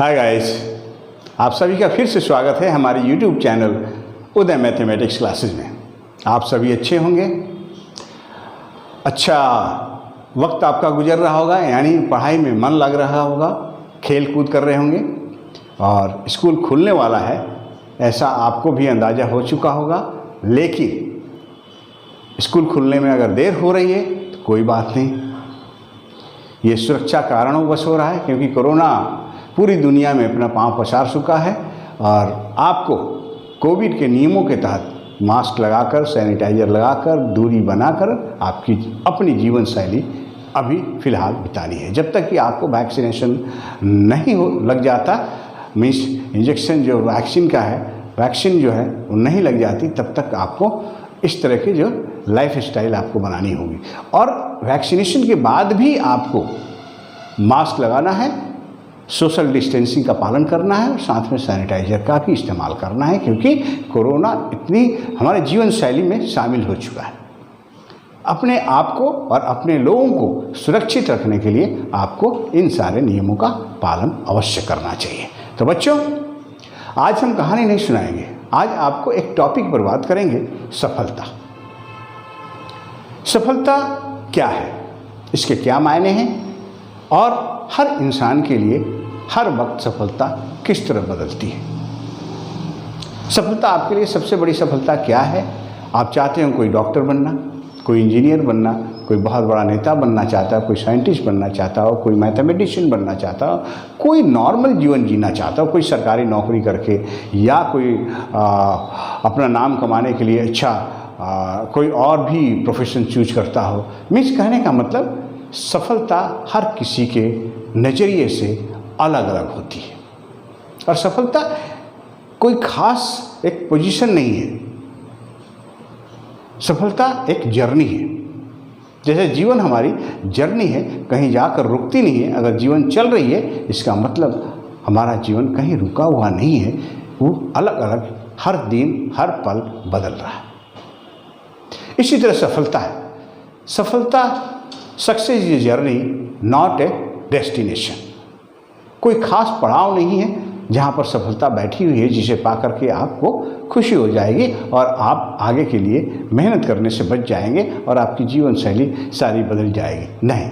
Hi guys, आप सभी का फिर से स्वागत है हमारे YouTube चैनल उदय मैथमेटिक्स क्लासेस में। आप सभी अच्छे होंगे। अच्छा वक्त आपका गुजर रहा होगा, यानी पढ़ाई में मन लग रहा होगा, खेल कूद कर रहे होंगे और स्कूल खुलने वाला है ऐसा आपको भी अंदाज़ा हो चुका होगा। लेकिन स्कूल खुलने में अगर देर हो रही है तो कोई बात नहीं, ये सुरक्षा कारणों हो रहा है, क्योंकि कोरोना पूरी दुनिया में अपना पांव पसार चुका है और आपको कोविड के नियमों के तहत मास्क लगाकर, सैनिटाइजर लगाकर, दूरी बनाकर आपकी अपनी जीवन शैली अभी फ़िलहाल बितानी है। जब तक कि आपको वैक्सीनेशन नहीं लग जाता, मीन्स इंजेक्शन जो वैक्सीन का है, वैक्सीन जो है वो नहीं लग जाती, तब तक आपको इस तरह की जो लाइफ स्टाइल आपको बनानी होगी। और वैक्सीनेशन के बाद भी आपको मास्क लगाना है, सोशल डिस्टेंसिंग का पालन करना है और साथ में सैनिटाइजर का भी इस्तेमाल करना है, क्योंकि कोरोना इतनी हमारे जीवन शैली में शामिल हो चुका है। अपने आप को और अपने लोगों को सुरक्षित रखने के लिए आपको इन सारे नियमों का पालन अवश्य करना चाहिए। तो बच्चों, आज हम कहानी नहीं सुनाएंगे, आज आपको एक टॉपिक पर बात करेंगे, सफलता। सफलता क्या है, इसके क्या मायने हैं और हर इंसान के लिए हर वक्त सफलता किस तरह बदलती है। सफलता आपके लिए सबसे बड़ी सफलता क्या है? आप चाहते हो कोई डॉक्टर बनना, कोई इंजीनियर बनना, कोई बहुत बड़ा नेता बनना चाहता हो, कोई साइंटिस्ट बनना चाहता हो, कोई मैथमेटिशियन बनना चाहता हो, कोई नॉर्मल जीवन जीना चाहता हो, कोई सरकारी नौकरी करके, या कोई अपना नाम कमाने के लिए कोई और भी प्रोफेशन चूज करता हो। मीन्स कहने का मतलब सफलता हर किसी के नज़रिए से अलग अलग होती है और सफलता कोई खास एक पोजीशन नहीं है। सफलता एक जर्नी है, जैसे जीवन हमारी जर्नी है, कहीं जाकर रुकती नहीं है। अगर जीवन चल रही है, इसका मतलब हमारा जीवन कहीं रुका हुआ नहीं है, वो अलग अलग हर दिन हर पल बदल रहा है। इसी तरह सफलता है। सफलता success is journey not a destination. कोई खास पड़ाव नहीं है जहाँ पर सफलता बैठी हुई है जिसे पा करके आपको खुशी हो जाएगी और आप आगे के लिए मेहनत करने से बच जाएंगे और आपकी जीवन शैली सारी बदल जाएगी। नहीं,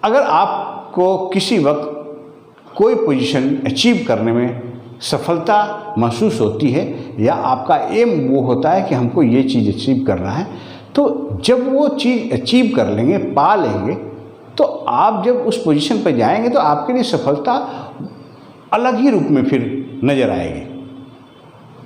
अगर आपको किसी वक्त कोई पोजीशन अचीव करने में सफलता महसूस होती है या आपका एम वो होता है कि हमको ये चीज़ अचीव करना है, तो जब वो चीज़ अचीव कर लेंगे, पा लेंगे, तो आप जब उस पोजीशन पर जाएंगे तो आपके लिए सफलता अलग ही रूप में फिर नज़र आएगी।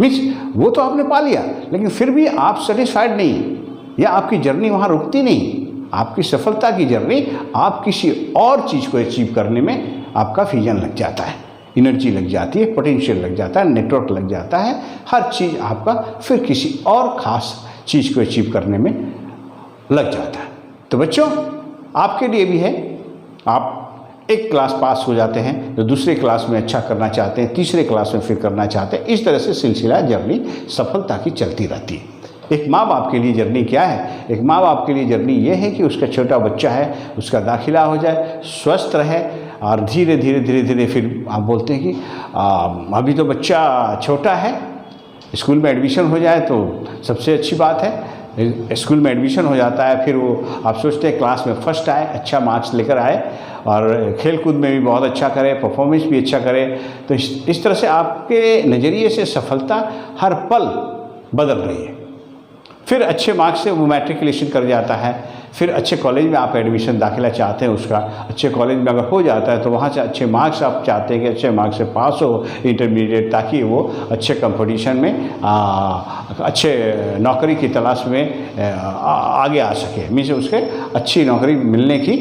मीन्स वो तो आपने पा लिया, लेकिन फिर भी आप सेटिस्फाइड नहीं, या आपकी जर्नी वहाँ रुकती नहीं। आपकी सफलता की जर्नी आप किसी और चीज़ को अचीव करने में आपका विजन लग जाता है, एनर्जी लग जाती है, पोटेंशियल लग जाता है, नेटवर्क लग जाता है, हर चीज़ आपका फिर किसी और ख़ास चीज़ को अचीव करने में लग जाता है। तो बच्चों, आपके लिए भी है, आप एक क्लास पास हो जाते हैं तो दूसरे क्लास में अच्छा करना चाहते हैं, तीसरे क्लास में फिर करना चाहते हैं, इस तरह से सिलसिला जर्नी सफलता की चलती रहती है। एक माँ बाप के लिए जर्नी क्या है? एक माँ बाप के लिए जर्नी ये है कि उसका छोटा बच्चा है, उसका दाखिला हो जाए, स्वस्थ रहे और धीरे धीरे फिर आप बोलते हैं कि अभी तो बच्चा छोटा है, स्कूल में एडमिशन हो जाए तो सबसे अच्छी बात है। स्कूल में एडमिशन हो जाता है, फिर वो आप सोचते हैं क्लास में फर्स्ट आए, अच्छा मार्क्स लेकर आए और खेल कूद में भी बहुत अच्छा करे, परफॉर्मेंस भी अच्छा करे। तो इस तरह से आपके नज़रिए से सफलता हर पल बदल रही है। फिर अच्छे मार्क्स से वो मैट्रिकुलेशन कर जाता है, फिर अच्छे कॉलेज में आप एडमिशन दाखिला चाहते हैं, उसका अच्छे कॉलेज में अगर हो जाता है तो वहाँ से अच्छे मार्क्स आप चाहते हैं कि अच्छे मार्क्स से पास हो इंटरमीडिएट, ताकि वो अच्छे कंपटीशन में अच्छे नौकरी की तलाश में आगे आ सके, मीन्स उसके अच्छी नौकरी मिलने की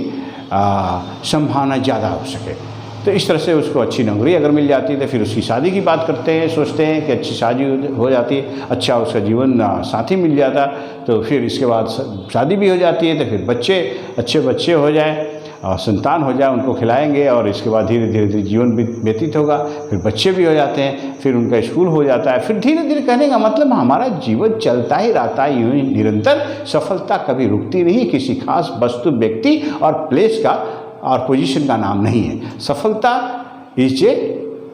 संभावना ज़्यादा हो सके। तो इस तरह से उसको अच्छी नौकरी अगर मिल जाती है तो फिर उसकी शादी की बात करते हैं, सोचते हैं कि अच्छी शादी हो जाती है, अच्छा उसका जीवन साथी मिल जाता, तो फिर इसके बाद शादी भी हो जाती है, तो फिर अच्छे बच्चे हो जाए और संतान हो जाए, उनको खिलाएंगे और इसके बाद धीरे धीरे जीवन व्यतीत होगा, फिर बच्चे भी हो जाते हैं, फिर उनका स्कूल हो जाता है, फिर धीरे धीरे कहने का मतलब हमारा जीवन चलता ही रहता है यूँ ही निरंतर। सफलता कभी रुकती नहीं, किसी खास वस्तु, व्यक्ति और प्लेस का और पोजीशन का नाम नहीं है। सफलता इज ए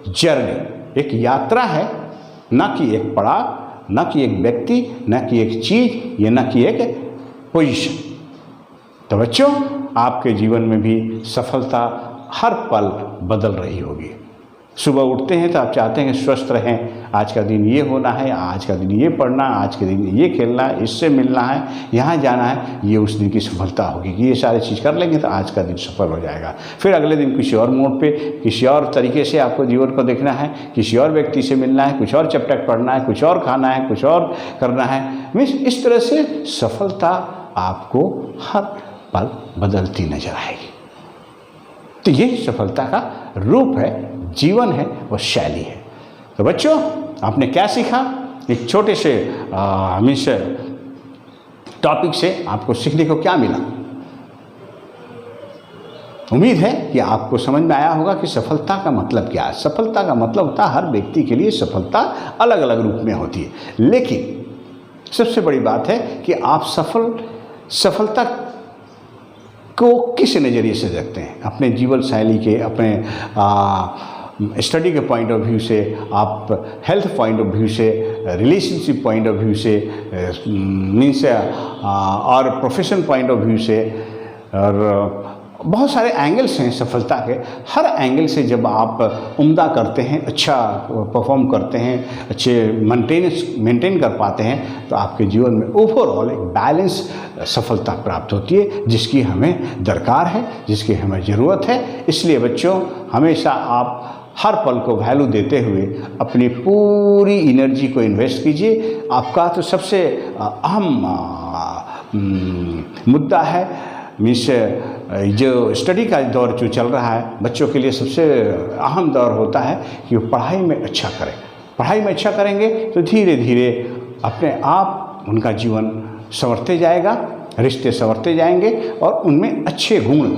जर्नी, एक यात्रा है, ना कि एक पड़ाव, ना कि एक व्यक्ति, ना कि एक चीज़, या ना कि एक पोजीशन। तो बच्चों, आपके जीवन में भी सफलता हर पल बदल रही होगी। सुबह उठते हैं तो आप चाहते हैं कि स्वस्थ रहें, आज का दिन ये होना है, आज का दिन ये पढ़ना है, आज के दिन ये खेलना है, इससे मिलना है, यहाँ जाना है, ये उस दिन की सफलता होगी कि ये सारी चीज़ कर लेंगे तो आज का दिन सफल हो जाएगा। फिर अगले दिन किसी और मोड़ पे, किसी और तरीके से आपको जीवन को देखना है, किसी और व्यक्ति से मिलना है, कुछ और चैप्टर पढ़ना है, कुछ और खाना है, कुछ और करना है। मीन्स इस तरह से सफलता आपको हर पल बदलती नजर आएगी। तो ये सफलता का रूप है, जीवन है और शैली है। तो बच्चों, आपने क्या सीखा? एक छोटे से मीन्स टॉपिक से आपको सीखने को क्या मिला? उम्मीद है कि आपको समझ में आया होगा कि सफलता का मतलब क्या है। सफलता का मतलब होता है, हर व्यक्ति के लिए सफलता अलग अलग रूप में होती है, लेकिन सबसे बड़ी बात है कि आप सफलता को किस नज़रिए से देखते हैं। अपने जीवन शैली के, अपने स्टडी के पॉइंट ऑफ व्यू से, आप हेल्थ पॉइंट ऑफ व्यू से, रिलेशनशिप पॉइंट ऑफ व्यू से, मीन्स और प्रोफेशन पॉइंट ऑफ व्यू से, और बहुत सारे एंगल्स हैं सफलता के। हर एंगल से जब आप उम्दा करते हैं, अच्छा परफॉर्म करते हैं, अच्छे मेंटेन कर पाते हैं, तो आपके जीवन में ओवरऑल एक बैलेंस सफलता प्राप्त होती है, जिसकी हमें दरकार है, जिसकी हमें ज़रूरत है। इसलिए बच्चों, हमेशा आप हर पल को वैल्यू देते हुए अपनी पूरी एनर्जी को इन्वेस्ट कीजिए। आपका तो सबसे अहम मुद्दा है, मीन्स जो स्टडी का दौर जो चल रहा है, बच्चों के लिए सबसे अहम दौर होता है कि वो पढ़ाई में अच्छा करें। पढ़ाई में अच्छा करेंगे तो धीरे धीरे अपने आप उनका जीवन संवरते जाएगा, रिश्ते संवरते जाएंगे, और उनमें अच्छे गुण,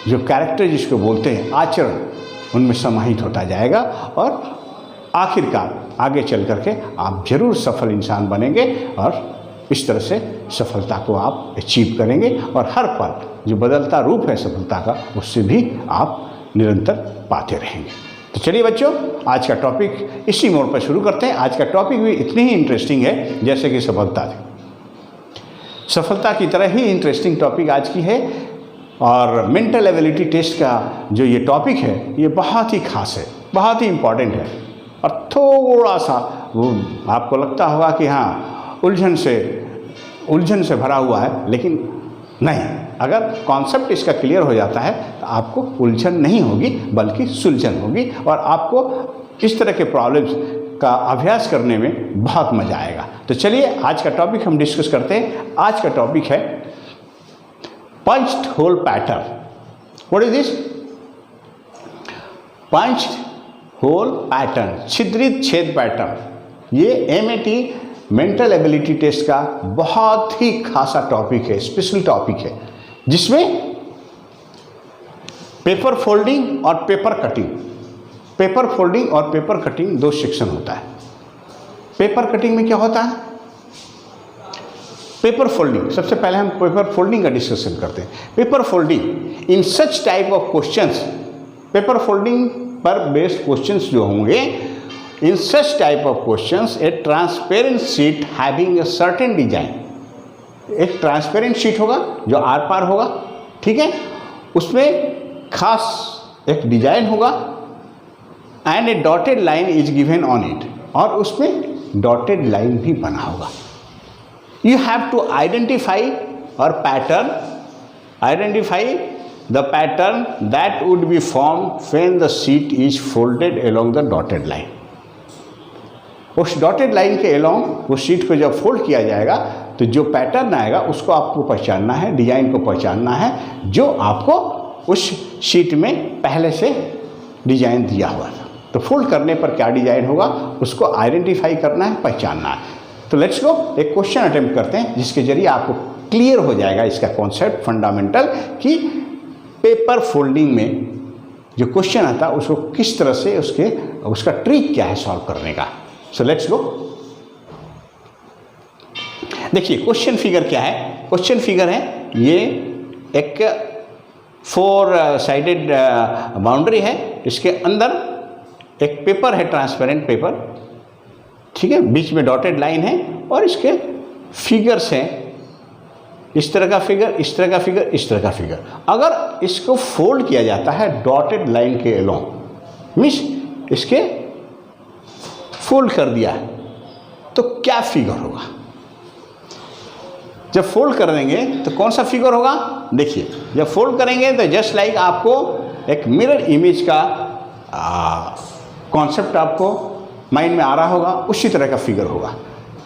जो कैरेक्टर जिसको बोलते हैं, आचरण, उनमें समाहित होता जाएगा, और आखिरकार आगे चल करके आप जरूर सफल इंसान बनेंगे, और इस तरह से सफलता को आप अचीव करेंगे, और हर पल जो बदलता रूप है सफलता का, उससे भी आप निरंतर पाते रहेंगे। तो चलिए बच्चों, आज का टॉपिक इसी मोड़ पर शुरू करते हैं। आज का टॉपिक भी इतनी ही इंटरेस्टिंग है जैसे कि सफलता थी। सफलता की तरह ही इंटरेस्टिंग टॉपिक आज की है, और मेंटल एबिलिटी टेस्ट का जो ये टॉपिक है, ये बहुत ही खास है, बहुत ही इम्पॉर्टेंट है, और थोड़ा सा वो आपको लगता होगा कि हाँ उलझन से भरा हुआ है, लेकिन नहीं, अगर कॉन्सेप्ट इसका क्लियर हो जाता है तो आपको उलझन नहीं होगी बल्कि सुलझन होगी, और आपको इस तरह के प्रॉब्लम्स का अभ्यास करने में बहुत मज़ा आएगा। तो चलिए आज का टॉपिक हम डिस्कस करते हैं। आज का टॉपिक है punched hole pattern. What is this? Punched hole pattern, छिद्रित छेद पैटर्न। ये MAT मेंटल एबिलिटी टेस्ट का बहुत ही खासा टॉपिक है, स्पेशल टॉपिक है, जिसमें पेपर फोल्डिंग और पेपर फोल्डिंग और पेपर कटिंग दो सेक्शन होता है। पेपर कटिंग में क्या होता है? पेपर फोल्डिंग, सबसे पहले हम पेपर फोल्डिंग का डिस्कशन करते हैं। Paper folding in such type of questions, paper folding पर बेस्ड क्वेश्चंस जो होंगे, in such type of questions a transparent sheet having a certain design, एक ट्रांसपेरेंट शीट होगा जो आर पार होगा, ठीक है, उसमें खास एक डिजाइन होगा, and A dotted line is given on it, और उसमें डॉटेड लाइन भी बना होगा। यू हैव टू आइडेंटिफाई और pattern, identify the pattern that would be form when the sheet is folded along the dotted line. उस dotted line के along उस sheet को जब फोल्ड किया जाएगा तो जो पैटर्न आएगा उसको आपको पहचानना है, डिजाइन को पहचानना है, जो आपको उस शीट में पहले से डिजाइन दिया हुआ था। तो फोल्ड करने पर क्या डिजाइन होगा उसको आइडेंटिफाई करना है, पहचानना है। तो लेट्स गो, एक क्वेश्चन अटेम्प्ट करते हैं जिसके जरिए आपको क्लियर हो जाएगा इसका कॉन्सेप्ट फंडामेंटल, कि पेपर फोल्डिंग में जो क्वेश्चन आता है उसको किस तरह से उसका ट्रिक क्या है सॉल्व करने का। So let's go. देखिए क्वेश्चन फिगर क्या है। क्वेश्चन फिगर है ये एक 4 साइडेड बाउंड्री है, इसके अंदर एक पेपर है, ट्रांसपेरेंट पेपर, ठीक है, बीच में डॉटेड लाइन है और इसके फिगर्स हैं, इस तरह का फिगर, इस तरह का फिगर, इस तरह का फिगर। अगर इसको फोल्ड किया जाता है डॉटेड लाइन के अलोंग, मीन्स इसके फोल्ड कर दिया है, तो क्या फिगर होगा? जब फोल्ड कर देंगे तो कौन सा फिगर होगा? देखिए, जब फोल्ड करेंगे तो जस्ट लाइक आपको एक मिरर इमेज का कॉन्सेप्ट आपको माइंड में आ रहा होगा, उसी तरह का फिगर होगा।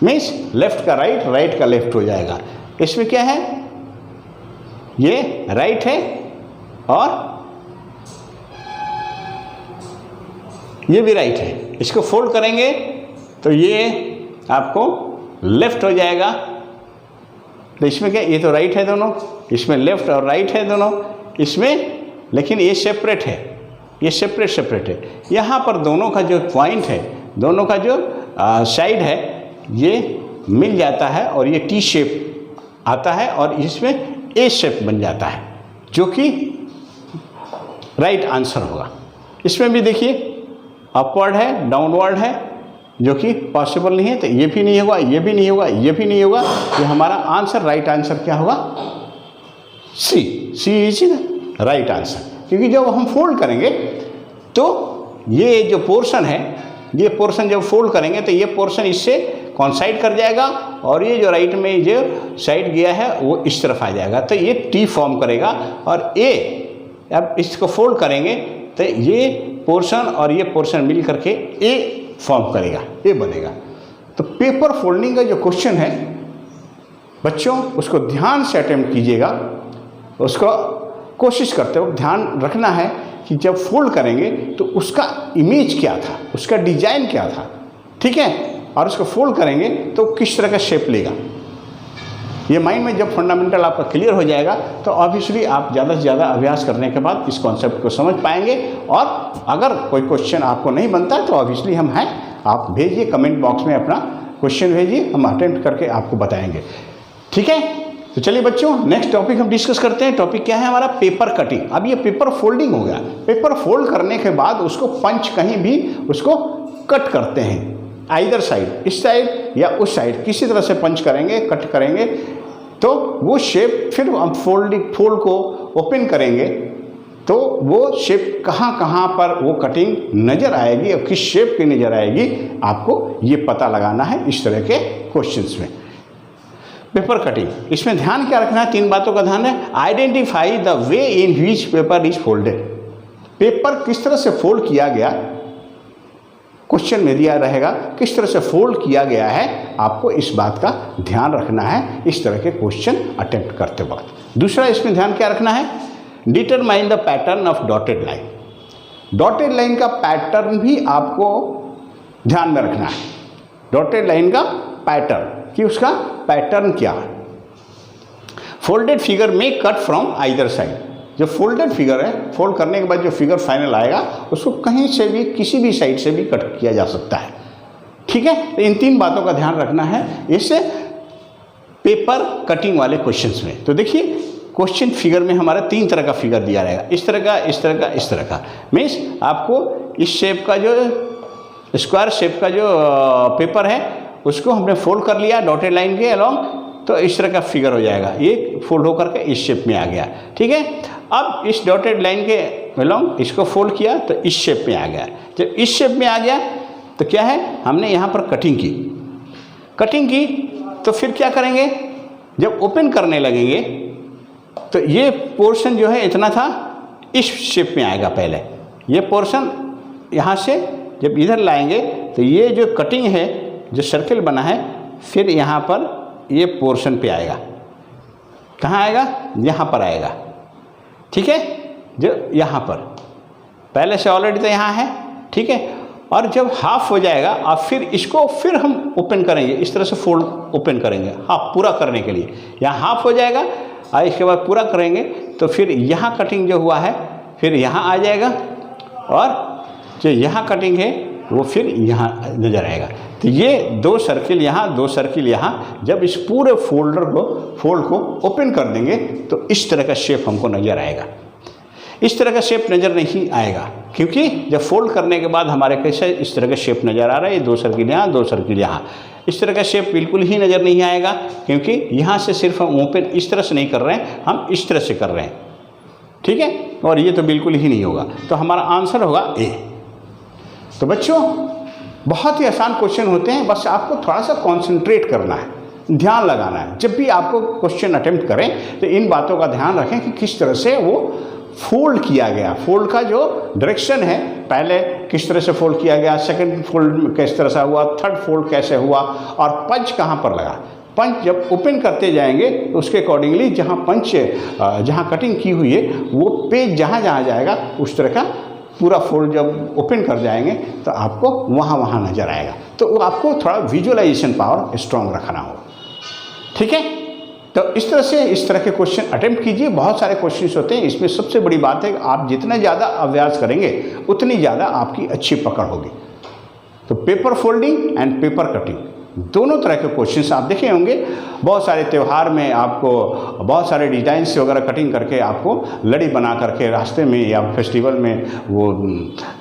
मीन्स लेफ्ट का राइट, राइट का लेफ्ट हो जाएगा। इसमें क्या है? ये राइट है और ये भी राइट है। इसको फोल्ड करेंगे तो ये आपको लेफ्ट हो जाएगा। तो इसमें क्या, ये तो राइट है दोनों, इसमें लेफ्ट और राइट है दोनों, इसमें लेकिन ये सेपरेट है, ये सेपरेट सेपरेट है। यहाँ पर दोनों का जो पॉइंट है, दोनों का जो साइड है, ये मिल जाता है और ये टी शेप आता है और इसमें ए शेप बन जाता है, जो कि राइट आंसर होगा। इसमें भी देखिए अपवर्ड है, डाउनवर्ड है, जो कि पॉसिबल नहीं है, तो ये भी नहीं होगा, ये भी नहीं होगा, ये भी नहीं होगा। ये हमारा आंसर, राइट आंसर क्या होगा? सी, सी इज राइट आंसर। क्योंकि जब हम फोल्ड करेंगे तो ये जो पोर्शन है, ये पोर्शन जब फोल्ड करेंगे तो ये पोर्शन इससे कॉन्साइड कर जाएगा और ये जो राइट में जो साइड गया है वो इस तरफ आ जाएगा, तो ये टी फॉर्म करेगा। और ए, अब इसको फोल्ड करेंगे तो ये पोर्शन और ये पोर्शन मिल करके ए फॉर्म करेगा, ए बनेगा। तो पेपर फोल्डिंग का जो क्वेश्चन है बच्चों, उसको ध्यान से अटेम्प्ट कीजिएगा। उसको कोशिश करते वक्त ध्यान रखना है कि जब फोल्ड करेंगे तो उसका इमेज क्या था, उसका डिजाइन क्या था, ठीक है, और उसको फोल्ड करेंगे तो किस तरह का शेप लेगा। ये माइंड में जब फंडामेंटल आपका क्लियर हो जाएगा तो ऑब्वियसली आप ज़्यादा से ज़्यादा अभ्यास करने के बाद इस कॉन्सेप्ट को समझ पाएंगे। और अगर कोई क्वेश्चन आपको नहीं बनता है तो ऑब्वियसली हम हैं, आप भेजिए कमेंट बॉक्स में अपना क्वेश्चन भेजिए, हम अटेम्प्ट करके आपको बताएंगे, ठीक है। तो चलिए बच्चों, नेक्स्ट टॉपिक हम डिस्कस करते हैं। टॉपिक क्या है हमारा? Paper cutting. अब ये पेपर फोल्डिंग हो गया। पेपर फोल्ड करने के बाद उसको पंच कहीं भी उसको कट करते हैं, आइदर साइड, इस साइड या उस साइड, किसी तरह से पंच करेंगे, कट करेंगे, तो वो शेप फिर हम फोल्ड को ओपन करेंगे तो वो शेप कहाँ कहाँ पर वो कटिंग नज़र आएगी और किस शेप की नज़र आएगी, आपको ये पता लगाना है इस तरह के क्वेश्चंस में। पेपर कटिंग, इसमें ध्यान क्या रखना है? 3 बातों का ध्यान है। Identify the way in which paper is folded. Paper किस तरह से फोल्ड किया गया, क्वेश्चन में दिया रहेगा किस तरह से फोल्ड किया गया है, आपको इस बात का ध्यान रखना है इस तरह के क्वेश्चन अटेम्प्ट करते वक्त। दूसरा इसमें ध्यान क्या रखना है? Determine the pattern of dotted line. Dotted line का पैटर्न भी आपको ध्यान में रखना है। डॉटेड लाइन का पैटर्न, कि उसका पैटर्न क्या है। फोल्डेड फिगर में कट फ्रॉम आइदर साइड। जो फोल्डेड फिगर है, फोल्ड करने के बाद जो फिगर फाइनल आएगा उसको कहीं से भी, किसी भी साइड से भी कट किया जा सकता है, ठीक है। तो इन 3 बातों का ध्यान रखना है इस पेपर कटिंग वाले क्वेश्चंस में। तो देखिए क्वेश्चन फिगर में हमारा 3 तरह का फिगर दिया रहेगा, इस तरह का, इस तरह का, इस तरह का। मीन्स आपको इस शेप का जो स्क्वायर शेप का जो पेपर है उसको हमने फोल्ड कर लिया डॉटेड लाइन के अलोंग, तो इस तरह का फिगर हो जाएगा। ये फोल्ड होकर के इस शेप में आ गया, ठीक है। अब इस डॉटेड लाइन के अलोंग इसको फोल्ड किया तो इस शेप में आ गया। जब इस शेप में आ गया तो क्या है, हमने यहाँ पर कटिंग की, कटिंग की तो फिर क्या करेंगे, जब ओपन करने लगेंगे तो ये पोर्शन जो है इतना था, इस शेप में आएगा। पहले ये पोर्शन यहाँ से जब इधर लाएंगे तो ये जो कटिंग है, जो सर्किल बना है, फिर यहाँ पर ये पोर्शन पे आएगा। कहाँ आएगा? यहाँ पर आएगा, ठीक है। जो यहाँ पर पहले से ऑलरेडी तो यहाँ है, ठीक है। और जब हाफ हो जाएगा अब फिर इसको फिर हम ओपन करेंगे, इस तरह से फोल्ड ओपन करेंगे हाफ पूरा करने के लिए। यहाँ हाफ हो जाएगा और इसके बाद पूरा करेंगे तो फिर यहाँ कटिंग जो हुआ है फिर यहाँ आ जाएगा और जो यहाँ कटिंग है वो फिर यहाँ नज़र आएगा। तो ये 2 सर्किल यहाँ, 2 सर्किल यहाँ, जब इस पूरे फोल्ड को ओपन कर देंगे तो इस तरह का शेप हमको नज़र आएगा। इस तरह का शेप नज़र नहीं आएगा, क्योंकि जब फोल्ड करने के बाद हमारे कैसे इस तरह का शेप नज़र आ रहा है, 2 सर्किल यहाँ 2 सर्किल यहाँ, इस तरह का शेप बिल्कुल ही नज़र नहीं आएगा, क्योंकि यहाँ से सिर्फ हम ओपन इस तरह से नहीं कर रहे हैं, हम इस तरह से कर रहे हैं, ठीक है। और ये तो बिल्कुल ही नहीं होगा, तो हमारा आंसर होगा ए। तो बच्चों बहुत ही आसान क्वेश्चन होते हैं, बस आपको थोड़ा सा कॉन्सेंट्रेट करना है, ध्यान लगाना है। जब भी आपको क्वेश्चन अटेम्प्ट करें तो इन बातों का ध्यान रखें कि किस तरह से वो फोल्ड किया गया, फोल्ड का जो डायरेक्शन है, पहले किस तरह से फोल्ड किया गया, सेकंड फोल्ड किस तरह से हुआ, थर्ड फोल्ड कैसे हुआ, और पंच कहाँ पर लगा। पंच जब ओपन करते जाएंगे तो उसके अकॉर्डिंगली जहाँ पंच जहाँ कटिंग की हुई है वो पेज जहाँ जहाँ जाएगा उस तरह का पूरा फोल्ड जब ओपन कर जाएंगे तो आपको वहाँ वहाँ नज़र आएगा। तो आपको थोड़ा विजुअलाइजेशन पावर स्ट्रांग रखना होगा, ठीक है। तो इस तरह से इस तरह के क्वेश्चन अटेम्प्ट कीजिए। बहुत सारे क्वेश्चंस होते हैं, इसमें सबसे बड़ी बात है कि आप जितना ज़्यादा अभ्यास करेंगे उतनी ज़्यादा आपकी अच्छी पकड़ होगी। तो paper folding and paper cutting दोनों तरह के क्वेश्चंस आप देखे होंगे। बहुत सारे त्यौहार में आपको बहुत सारे डिजाइन से वगैरह कटिंग करके आपको लड़ी बना करके रास्ते में या फेस्टिवल में वो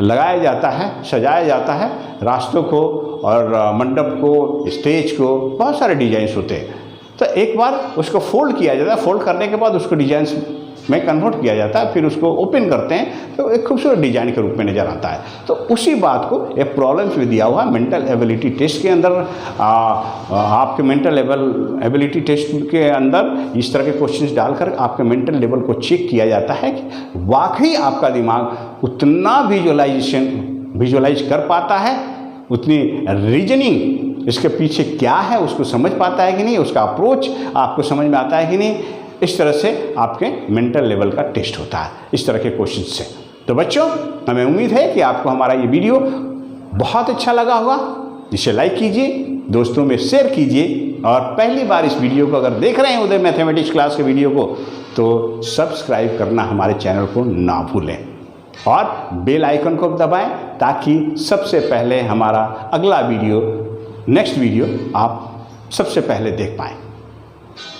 लगाया जाता है, सजाया जाता है रास्तों को और मंडप को, स्टेज को, बहुत सारे डिजाइंस होते हैं। तो एक बार उसको फोल्ड किया जाता है, फोल्ड करने के बाद उसको डिजाइंस में कन्वर्ट किया जाता है, फिर उसको ओपन करते हैं तो एक खूबसूरत डिजाइन के रूप में नज़र आता है। तो उसी बात को एक प्रॉब्लम्स में दिया हुआ मेंटल एबिलिटी टेस्ट के अंदर आपके मेंटल एबिलिटी टेस्ट के अंदर इस तरह के क्वेश्चंस डालकर आपके मेंटल लेवल को चेक किया जाता है कि वाकई आपका दिमाग उतना विजुअलाइज कर पाता है, उतनी रीजनिंग इसके पीछे क्या है उसको समझ पाता है कि नहीं, उसका अप्रोच आपको समझ में आता है कि नहीं। इस तरह से आपके मेंटल लेवल का टेस्ट होता है इस तरह के क्वेश्चन से। तो बच्चों हमें उम्मीद है कि आपको हमारा ये वीडियो बहुत अच्छा लगा होगा। इसे लाइक कीजिए, दोस्तों में शेयर कीजिए, और पहली बार इस वीडियो को अगर देख रहे हैं उदय मैथमेटिक्स क्लास के वीडियो को तो सब्सक्राइब करना हमारे चैनल को ना भूलें और बेल आइकन को दबाएं ताकि सबसे पहले हमारा अगला वीडियो, नेक्स्ट वीडियो आप सबसे पहले देख पाएँ।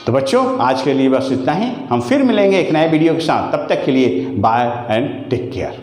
तो बच्चों आज के लिए बस इतना ही, हम फिर मिलेंगे एक नए वीडियो के साथ। तब तक के लिए बाय एंड टेक केयर।